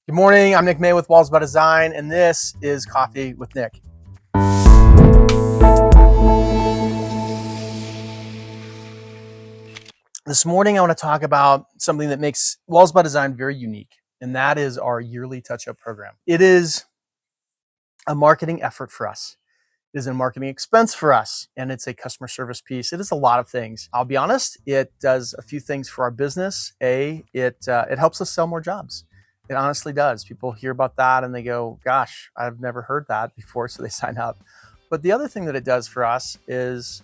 Good morning, I'm Nick May with Walls by Design, and this is Coffee with Nick. This morning I want to talk about something that makes Walls by Design very unique, and that is our yearly touch-up program. It is a marketing effort for us. It is a marketing expense for us, and it's a customer service piece. It is a lot of things. I'll be honest, it does a few things for our business. It helps us sell more jobs. It honestly does. People hear about that and they go, gosh, I've never heard that before, so they sign up. But the other thing that it does for us is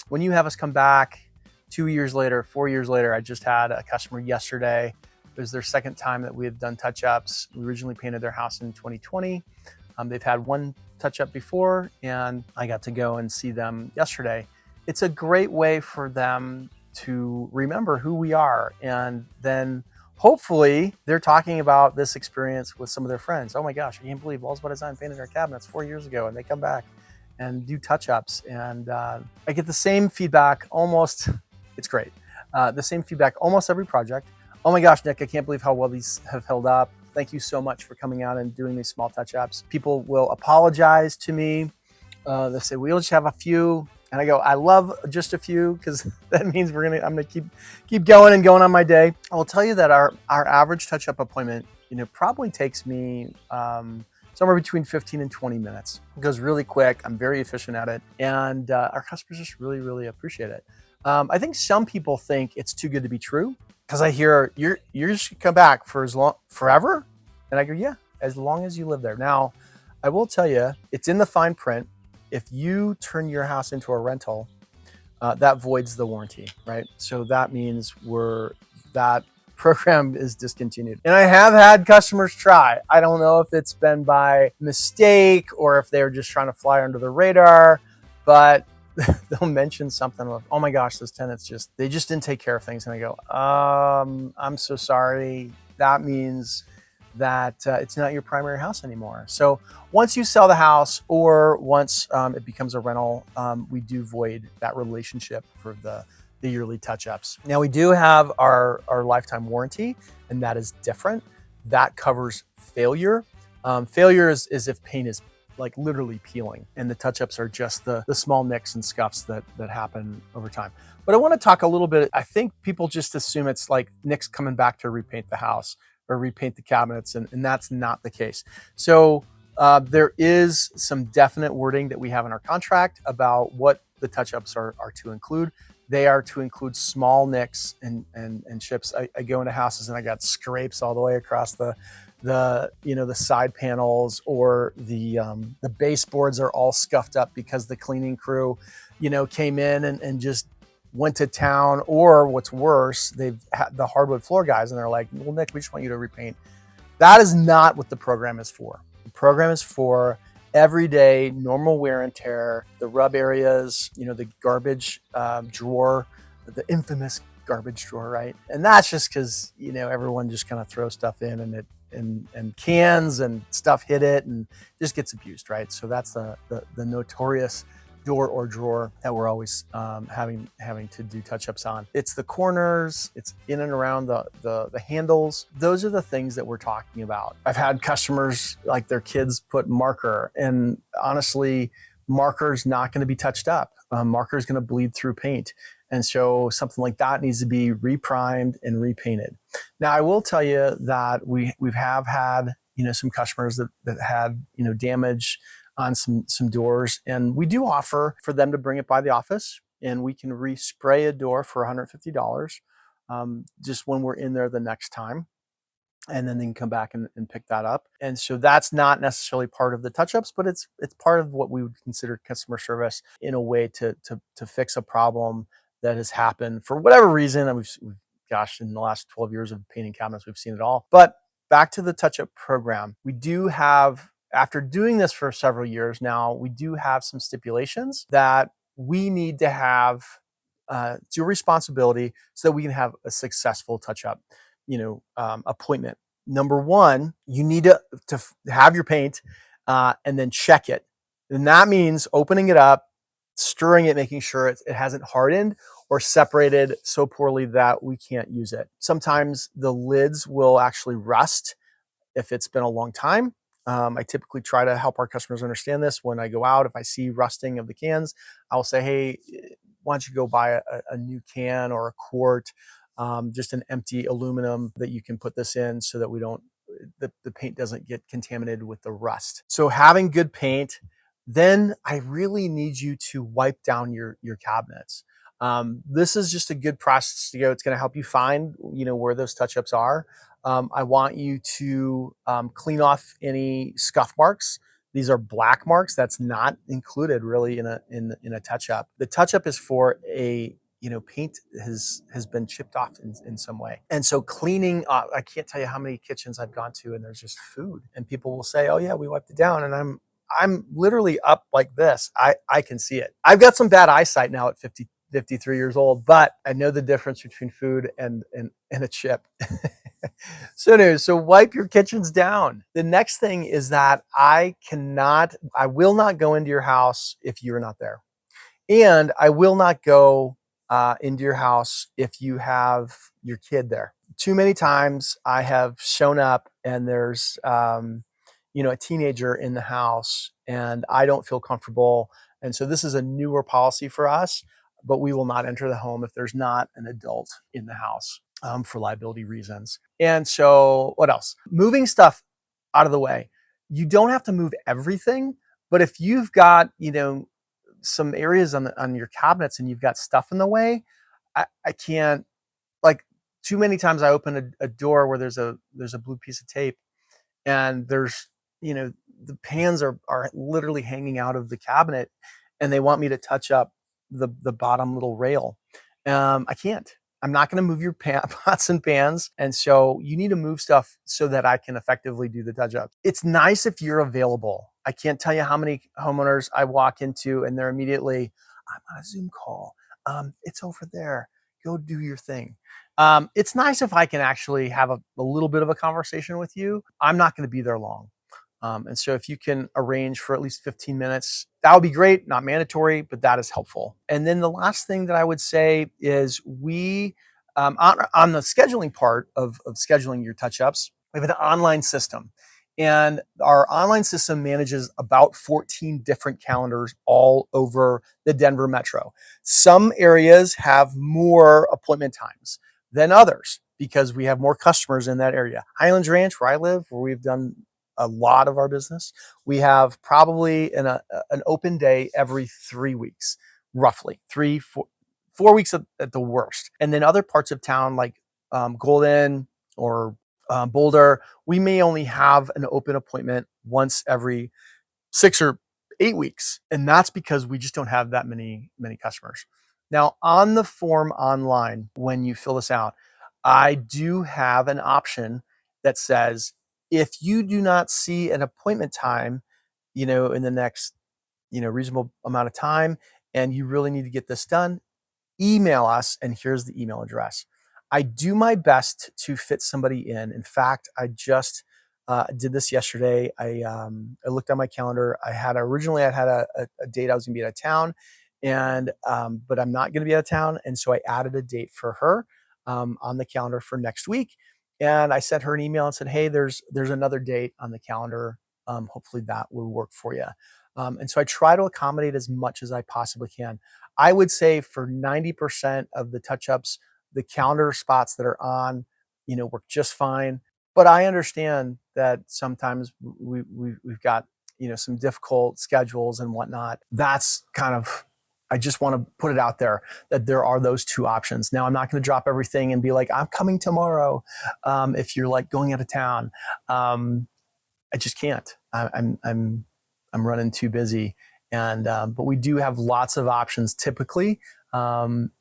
when you have us come back 2 years later, 4 years later. I just had a customer yesterday. It was their second time that we have done touch-ups. We originally painted their house in 2020. They've had one touch up before, and I got to go and see them yesterday. It's a great way for them to remember who we are, and then hopefully they're talking about this experience with some of their friends. Oh my gosh, I can't believe Walls by Design painted our cabinets 4 years ago, and they come back and do touch-ups, and I get the same feedback almost. It's great. The same feedback almost every project. Oh my gosh, Nick, I can't believe how well these have held up. Thank you so much for coming out and doing these small touch-ups. People will apologize to me. They say, we'll just have a few. And I go, I love just a few, because that means I'm gonna keep going and going on my day. I will tell you that our average touch-up appointment, probably takes me somewhere between 15 and 20 minutes. It goes really quick. I'm very efficient at it. And our customers just really, really appreciate it. I think some people think it's too good to be true, because I hear you're just gonna come back for forever, and I go, yeah, as long as you live there. Now, I will tell you, it's in the fine print. If you turn your house into a rental, that voids the warranty, right? So that means that program is discontinued. And I have had customers try. I don't know if it's been by mistake or if they're just trying to fly under the radar, but they'll mention something like, oh my gosh, those tenants they just didn't take care of things. And I go, I'm so sorry. That means that it's not your primary house anymore. So once you sell the house, or once it becomes a rental, we do void that relationship for the yearly touch-ups. Now, we do have our lifetime warranty, and that is different. That covers failure. Failure is if paint is like literally peeling, and the touch-ups are just the small nicks and scuffs that happen over time. But I want to talk a little bit. I think people just assume it's like Nick's coming back to repaint the house or repaint the cabinets, and that's not the case. So there is some definite wording that we have in our contract about what the touch-ups are to include. They are to include small nicks and chips. I go into houses and I got scrapes all the way across the side panels, or the baseboards are all scuffed up because the cleaning crew, came in and just went to town. Or what's worse, they've had the hardwood floor guys and they're like, well, Nick, we just want you to repaint. That is not what the program is for. The program is for everyday normal wear and tear, the rub areas, the garbage drawer, the infamous garbage drawer, right? And that's just because, everyone just kind of throws stuff in, and and cans and stuff hit it and just gets abused, right? So that's the notorious door or drawer that we're always having to do touch-ups on. It's the corners, it's in and around the handles. Those are the things that we're talking about. I've had customers, like, their kids put marker, and honestly, marker's not going to be touched up. Marker is going to bleed through paint. And so something like that needs to be reprimed and repainted. Now, I will tell you that we have had, some customers that had, damage on some doors, and we do offer for them to bring it by the office, and we can respray a door for $150 just when we're in there the next time. And then they can come back and pick that up. And so that's not necessarily part of the touch-ups, but it's part of what we would consider customer service, in a way to fix a problem that has happened for whatever reason. And gosh, in the last 12 years of painting cabinets, we've seen it all. But back to the touch-up program, we do have, after doing this for several years now, we do have some stipulations that we need to have. It's your responsibility so that we can have a successful touch-up appointment. Number one, you need to have your paint and then check it. And that means opening it up, stirring it, making sure it hasn't hardened or separated so poorly that we can't use it. Sometimes the lids will actually rust if it's been a long time. I typically try to help our customers understand this. When I go out, if I see rusting of the cans, I'll say, hey, why don't you go buy a new can or a quart, just an empty aluminum that you can put this in so that we don't, the paint doesn't get contaminated with the rust. So having good paint, then I really need you to wipe down your cabinets. This is just a good process to go. It's going to help you find, where those touch-ups are. I want you to clean off any scuff marks. These are black marks. That's not included really in a touch-up. The touch-up is for a, paint has been chipped off in some way. And so cleaning, I can't tell you how many kitchens I've gone to and there's just food. And people will say, oh yeah, we wiped it down. And I'm literally up like this. I can see it. I've got some bad eyesight now at 53 years old, but I know the difference between food and a chip. So wipe your kitchens down. The next thing is that I will not go into your house if you're not there. And I will not go into your house if you have your kid there. Too many times I have shown up and there's, a teenager in the house and I don't feel comfortable. And so this is a newer policy for us, but we will not enter the home if there's not an adult in the house for liability reasons. And so what else? Moving stuff out of the way. You don't have to move everything, but if you've got, some areas on your cabinets and you've got stuff in the way, I can't, like, too many times I open a door where there's a blue piece of tape and there's, the pans are literally hanging out of the cabinet and they want me to touch up the bottom little rail. I can't. I'm not going to move your pots and pans. And so you need to move stuff so that I can effectively do the touch up. It's nice if you're available. I can't tell you how many homeowners I walk into and they're immediately, I'm on a Zoom call. It's over there. Go do your thing. It's nice if I can actually have a little bit of a conversation with you. I'm not going to be there long. And so if you can arrange for at least 15 minutes, that would be great. Not mandatory, but that is helpful. And then the last thing that I would say is we, on the scheduling part of scheduling your touch-ups, we have an online system. And our online system manages about 14 different calendars all over the Denver metro. Some areas have more appointment times than others because we have more customers in that area. Highlands Ranch, where I live, where we've done a lot of our business, we have probably an open day every 3 weeks, roughly 4 weeks at the worst. And then other parts of town like Golden or Boulder, we may only have an open appointment once every 6 or 8 weeks. And that's because we just don't have that many customers. Now, on the form online, when you fill this out, I do have an option that says, if you do not see an appointment time, in the next, reasonable amount of time, and you really need to get this done, email us, and here's the email address. I do my best to fit somebody in. In fact, I just did this yesterday. I looked on my calendar. I had a date I was gonna be out of town, and but I'm not gonna be out of town, and so I added a date for her on the calendar for next week. And I sent her an email and said, hey, there's another date on the calendar. Hopefully that will work for you. And so I try to accommodate as much as I possibly can. I would say for 90% of the touch-ups, the calendar spots that are on, work just fine. But I understand that sometimes we've got, some difficult schedules and whatnot. That's kind of, I just want to put it out there that there are those two options. Now, I'm not going to drop everything and be like, I'm coming tomorrow. If you're like going out of town, I just can't. I'm running too busy, and but we do have lots of options typically, and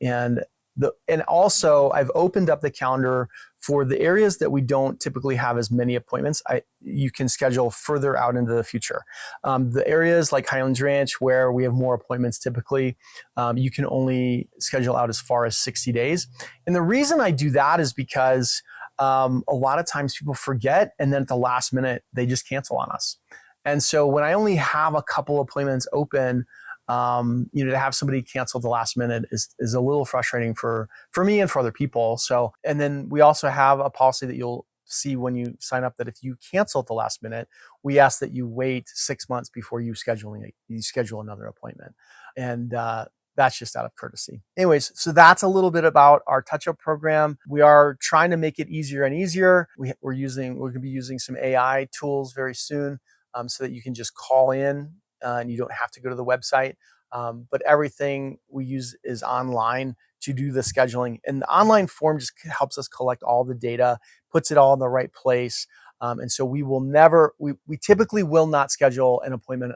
also I've opened up the calendar for the areas that we don't typically have as many appointments. You can schedule further out into the future. The areas like Highlands Ranch, where we have more appointments typically, you can only schedule out as far as 60 days. And the reason I do that is because a lot of times people forget, and then at the last minute, they just cancel on us. And so when I only have a couple appointments open, to have somebody cancel at the last minute is a little frustrating for me and for other people. So, and then we also have a policy that you'll see when you sign up that if you cancel at the last minute, we ask that you wait 6 months before you schedule another appointment. And that's just out of courtesy. Anyways, so that's a little bit about our touch-up program. We are trying to make it easier and easier. We're going to be using some AI tools very soon, so that you can just call in and you don't have to go to the website. But everything we use is online to do the scheduling. And the online form just helps us collect all the data, puts it all in the right place. And so we typically will not schedule an appointment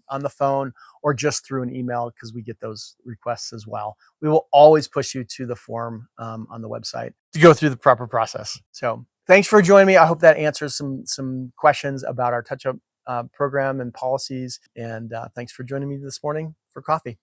on the phone or just through an email, because we get those requests as well. We will always push you to the form on the website to go through the proper process. So thanks for joining me. I hope that answers some questions about our touch-up program and policies. And thanks for joining me this morning for coffee.